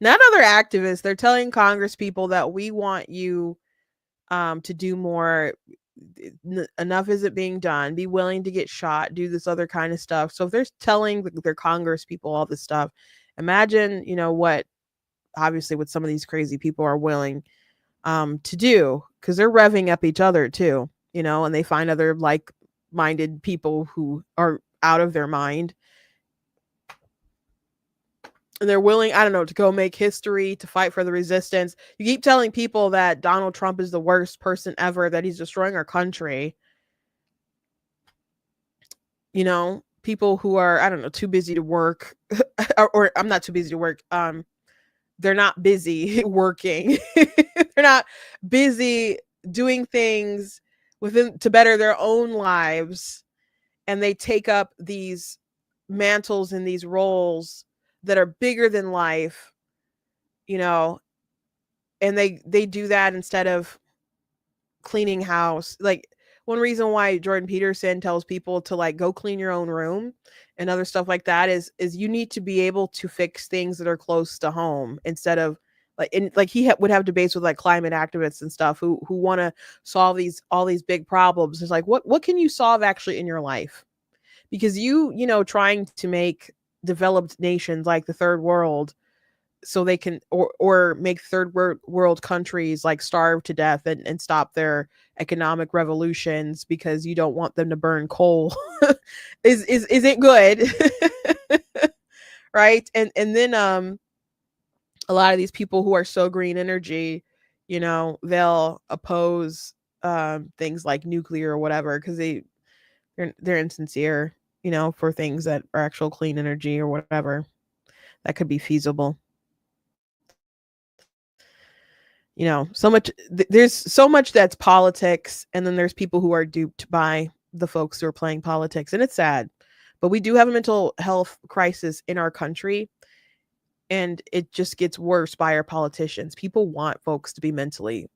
not other activists, they're telling Congress people that we want you to do more. Enough isn't being done. Be willing to get shot, do this other kind of stuff. So if they're telling their Congress people all this stuff, imagine, what obviously what some of these crazy people are willing to do, because they're revving up each other too, and they find other like-minded people who are out of their mind. And they're willing, I don't know, to go make history, to fight for the resistance. You keep telling people that Donald Trump is the worst person ever, that he's destroying our country. People who are, I don't know, too busy to work, or I'm not too busy to work. They're not busy working. They're not busy doing things to better their own lives. And they take up these mantles and these roles that are bigger than life, and they do that instead of cleaning house. Like, one reason why Jordan Peterson tells people to go clean your own room and other stuff like that is you need to be able to fix things that are close to home, instead of he would have debates with climate activists and stuff who want to solve all these big problems. It's like, what can you solve actually in your life? Because trying to make developed nations like the third world so they can or make third world countries starve to death and stop their economic revolutions because you don't want them to burn coal isn't good. Right. And then a lot of these people who are so green energy, they'll oppose things like nuclear or whatever because they're insincere. for things that are actual clean energy or whatever that could be feasible. So much there's so much that's politics, and then there's people who are duped by the folks who are playing politics, and it's sad. But we do have a mental health crisis in our country, and it just gets worse by our politicians. People want folks to be mentally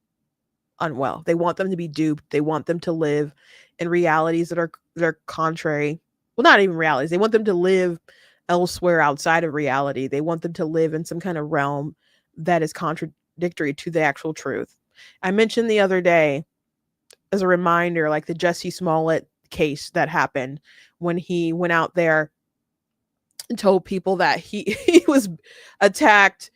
unwell. They want them to be duped. They want them to live in realities that are contrary. Well, not even realities. They want them to live elsewhere outside of reality. They want them to live in some kind of realm that is contradictory to the actual truth. I mentioned the other day, as a reminder, like the Jussie Smollett case that happened when he went out there and told people that he was attacked,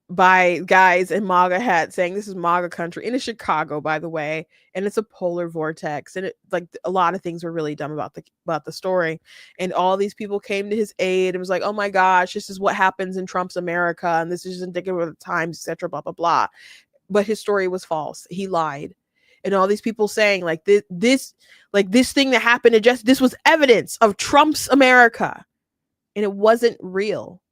by guys in MAGA hats saying this is MAGA country, and it's Chicago, by the way, and it's a polar vortex, and it, like, a lot of things were really dumb about the story, and all these people came to his aid and was like, oh my gosh, this is what happens in Trump's America, and this is indicative of the times, etc., blah blah blah. But his story was false. He lied. And all these people saying like this thing that happened to just this was evidence of Trump's America, and it wasn't real.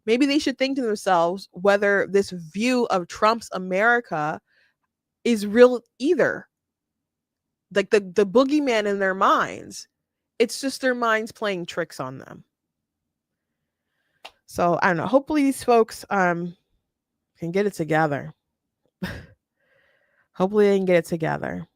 Maybe they should think to themselves whether this view of Trump's America is real either. Like the boogeyman in their minds, it's just their minds playing tricks on them. So I don't know. Hopefully these folks can get it together. Hopefully they can get it together.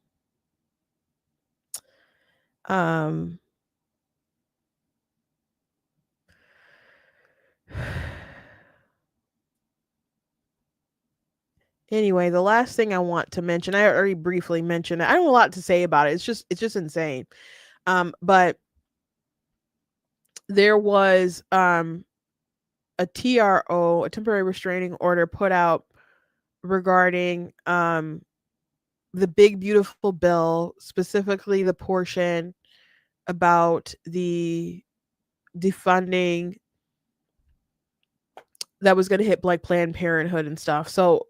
Anyway, the last thing I want to mention, I already briefly mentioned it. I don't have a lot to say about it. It's just insane. But there was a TRO, a temporary restraining order, put out regarding the big beautiful bill, specifically the portion about the defunding that was going to hit like Planned Parenthood and stuff. So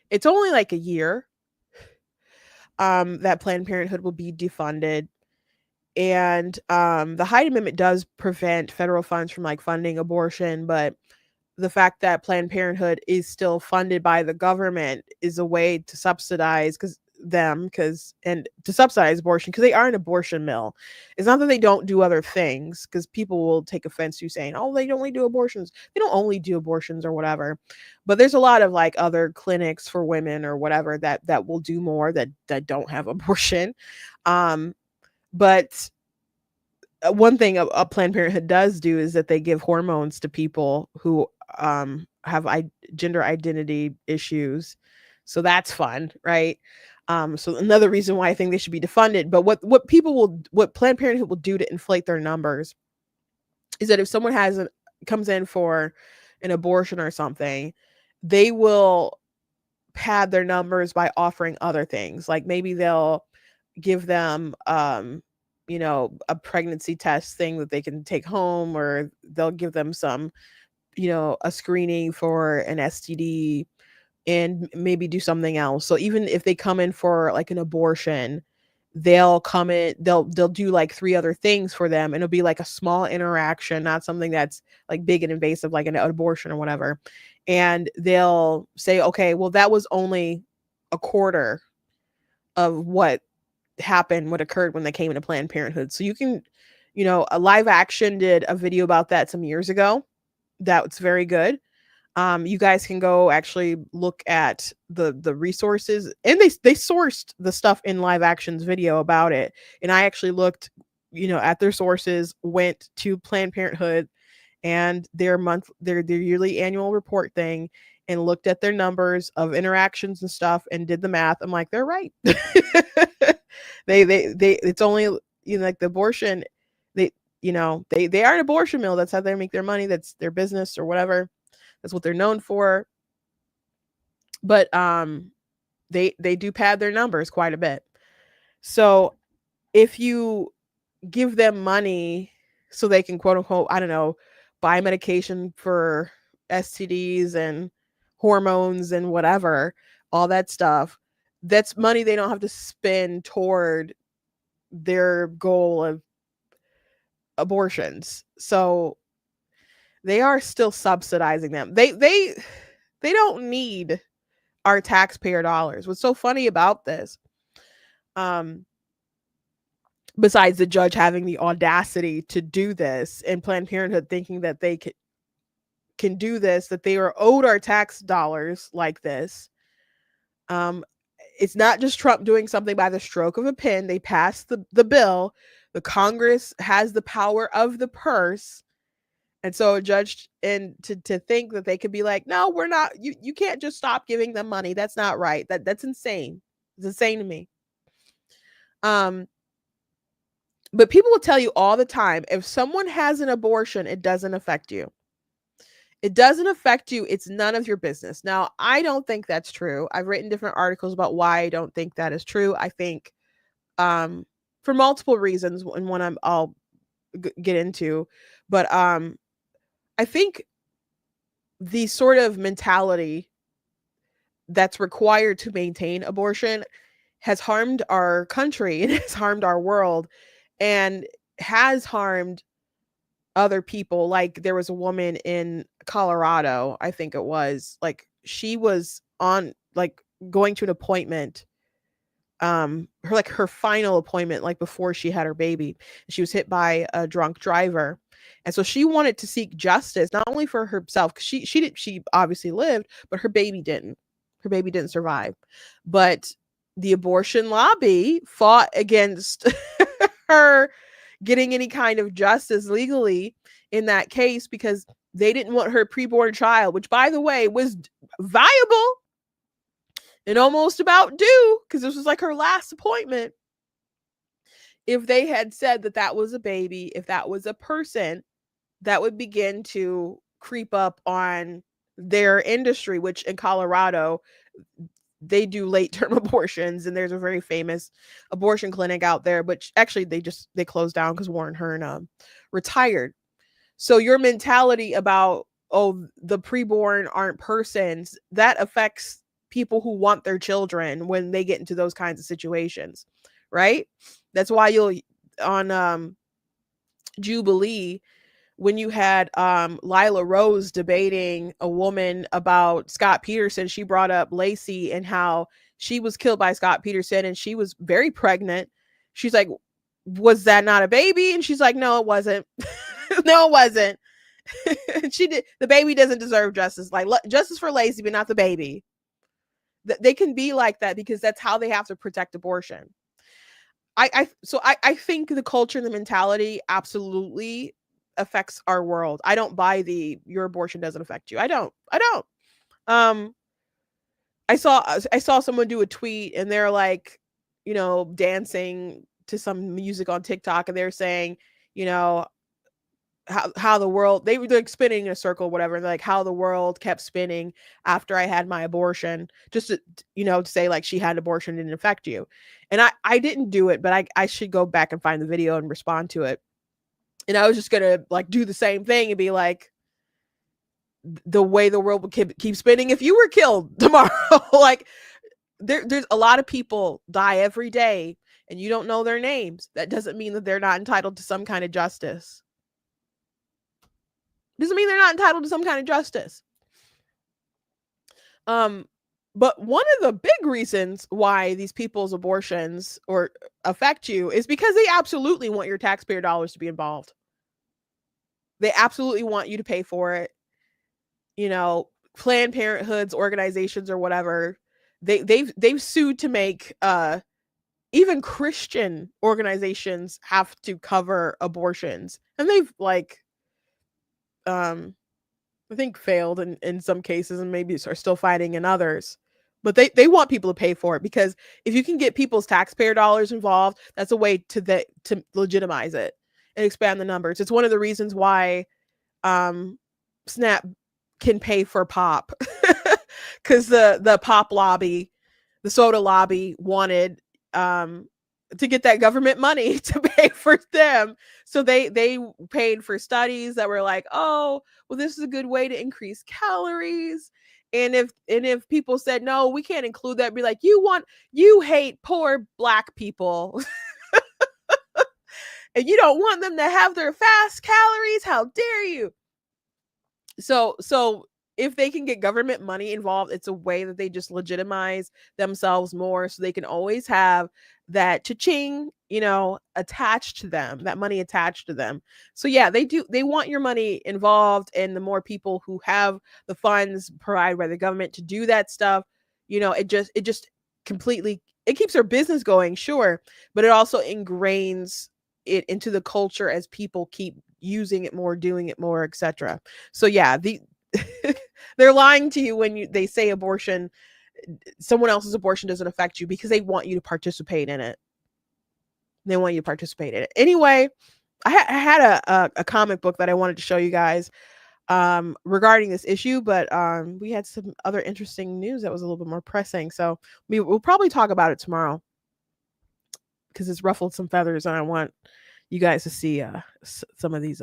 it's only like a year that Planned Parenthood will be defunded. And the Hyde Amendment does prevent federal funds from like funding abortion, but the fact that Planned Parenthood is still funded by the government is a way to subsidize and to subsidize abortion, because they are an abortion mill. It's not that they don't do other things, because people will take offense to saying, oh, they only do abortions. They don't only do abortions or whatever, but there's a lot of like other clinics for women or whatever that will do more that don't have abortion. But one thing a Planned Parenthood does do is that they give hormones to people who have gender identity issues. So that's fun, right? So another reason why I think they should be defunded. But what Planned Parenthood will do to inflate their numbers is that if someone comes in for an abortion or something, they will pad their numbers by offering other things. Like maybe they'll give them a pregnancy test thing that they can take home, or they'll give them some, a screening for an STD, and maybe do something else. So even if they come in for like an abortion, they'll do like 3 other things for them, and it'll be like a small interaction, not something that's like big and invasive like an abortion or whatever. And they'll say, okay, well, that was only a quarter of what occurred when they came into Planned Parenthood. So you can, a Live Action did a video about that some years ago. That's very good. You guys can go actually look at the resources, and they sourced the stuff in Live Action's video about it. And I actually looked, at their sources, went to Planned Parenthood and their yearly annual report thing, and looked at their numbers of interactions and stuff and did the math. I'm like, they're right. they it's only, like the abortion, they are an abortion mill. That's how they make their money. That's their business or whatever. That's what they're known for. But they do pad their numbers quite a bit. So if you give them money so they can, quote unquote, I don't know, buy medication for STDs and hormones and whatever, all that stuff, that's money they don't have to spend toward their goal of abortions. So they are still subsidizing them. They don't need our taxpayer dollars. What's so funny about this, besides the judge having the audacity to do this and Planned Parenthood thinking that they can do this, that they are owed our tax dollars like this. It's not just Trump doing something by the stroke of a pen. They passed the bill. The Congress has the power of the purse. And so a judge, and to think that they could be like, no, we're not, you can't just stop giving them money. That's not right. That's insane. It's insane to me. But people will tell you all the time, if someone has an abortion, it doesn't affect you. It doesn't affect you. It's none of your business. Now, I don't think that's true. I've written different articles about why I don't think that is true. I think for multiple reasons, and one I'll get into, but I think the sort of mentality that's required to maintain abortion has harmed our country and has harmed our world and has harmed other people. Like there was a woman in Colorado, I think it was, like she was on like going to an appointment, her final appointment, like before she had her baby. She was hit by a drunk driver. And so she wanted to seek justice, not only for herself, because she obviously lived, but her baby didn't. Her baby didn't survive. But the abortion lobby fought against her getting any kind of justice legally in that case because they didn't want her preborn child, which by the way was viable and almost about due because this was like her last appointment. If they had said that that was a baby, if that was a person, that would begin to creep up on their industry, which in Colorado, they do late-term abortions, and there's a very famous abortion clinic out there, which actually they closed down because Warren Hearn retired. So your mentality about, oh, the preborn aren't persons, that affects people who want their children when they get into those kinds of situations, right? That's why you'll on Jubilee, when you had Lila Rose debating a woman about Scott Peterson, she brought up Lacey and how she was killed by Scott Peterson and she was very pregnant. She's like, was that not a baby? And she's like, no, it wasn't. No, it wasn't. The baby doesn't deserve justice. Like justice for Lacey, but not the baby. They can be like that because that's how they have to protect abortion. I think the culture and the mentality absolutely affects our world. I don't buy your abortion doesn't affect you. I don't. I saw someone do a tweet and they're like, dancing to some music on TikTok and they're saying, how the world, they were like spinning in a circle, whatever, like how the world kept spinning after I had my abortion, just to, to say like she had an abortion didn't affect you. And I didn't do it, but I should go back and find the video and respond to it. And I was just gonna like do the same thing and be like, the way the world would keep spinning if you were killed tomorrow. Like there's a lot of people die every day and you don't know their names. That doesn't mean that they're not entitled to some kind of justice. Doesn't mean they're not entitled to some kind of justice. But one of the big reasons why these people's abortions or affect you is because they absolutely want your taxpayer dollars to be involved. They absolutely want you to pay for it. Planned Parenthoods, organizations or whatever, they've sued to make even Christian organizations have to cover abortions, and they've like I think failed in some cases and maybe are still fighting in others. But they want people to pay for it because if you can get people's taxpayer dollars involved, that's a way to legitimize it and expand the numbers. It's one of the reasons why SNAP can pay for pop because the pop lobby, the soda lobby wanted to get that government money to pay for them. So they paid for studies that were like, oh, well, this is a good way to increase calories. And if people said, no, we can't include that, be like, you hate poor Black people. and you don't want them to have their fast calories, how dare you? So if they can get government money involved, it's a way that they just legitimize themselves more, so they can always have that cha-ching, attached to them, that money attached to them. So yeah, they want your money involved, and the more people who have the funds provided by the government to do that stuff, it just completely, it keeps their business going, sure, but it also ingrains it into the culture as people keep using it more, doing it more, etc. So yeah, they're lying to you when they say abortion, someone else's abortion doesn't affect you, because they want you to participate in it. They want you to participate in it. Anyway, I had a comic book that I wanted to show you guys regarding this issue, but we had some other interesting news that was a little bit more pressing. So we'll probably talk about it tomorrow, because it's ruffled some feathers, and I want you guys to see some of these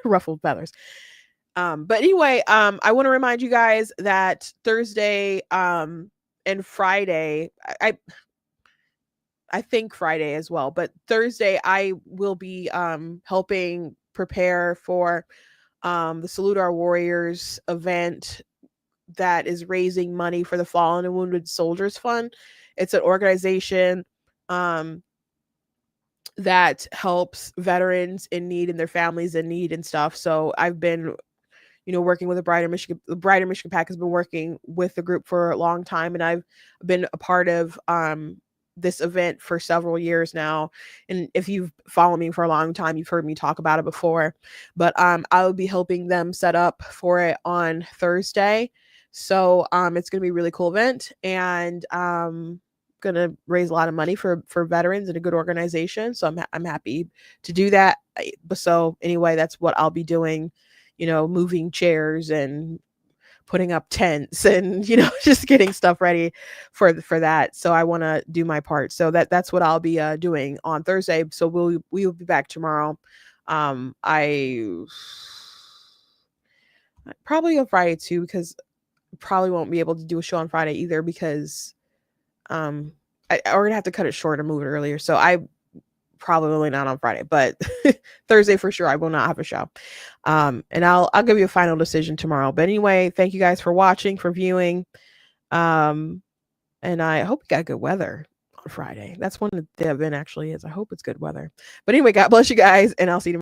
ruffled feathers. But anyway, I want to remind you guys that Thursday and Friday, I think Friday as well, but Thursday I will be helping prepare for the Salute Our Warriors event that is raising money for the Fallen and Wounded Soldiers Fund. It's an organization that helps veterans in need and their families in need and stuff. So I've been working with the Brighter Michigan PAC has been working with the group for a long time, and I've been a part of this event for several years now. And if you've followed me for a long time, you've heard me talk about it before. But I'll be helping them set up for it on Thursday. So it's going to be a really cool event, and going to raise a lot of money for veterans and a good organization. So I'm happy to do that. So anyway, that's what I'll be doing. Moving chairs and putting up tents and, just getting stuff ready for that. So I want to do my part. So that's what I'll be doing on Thursday. So we'll be back tomorrow. I probably on Friday too, because probably won't be able to do a show on Friday either, because we're gonna have to cut it short and move it earlier. So I probably not on Friday, but Thursday for sure I will not have a show. And I'll give you a final decision tomorrow. But anyway, thank you guys for watching, for viewing. And I hope you got good weather on Friday. That's one of the event actually is. I hope it's good weather. But anyway, God bless you guys, and I'll see you tomorrow.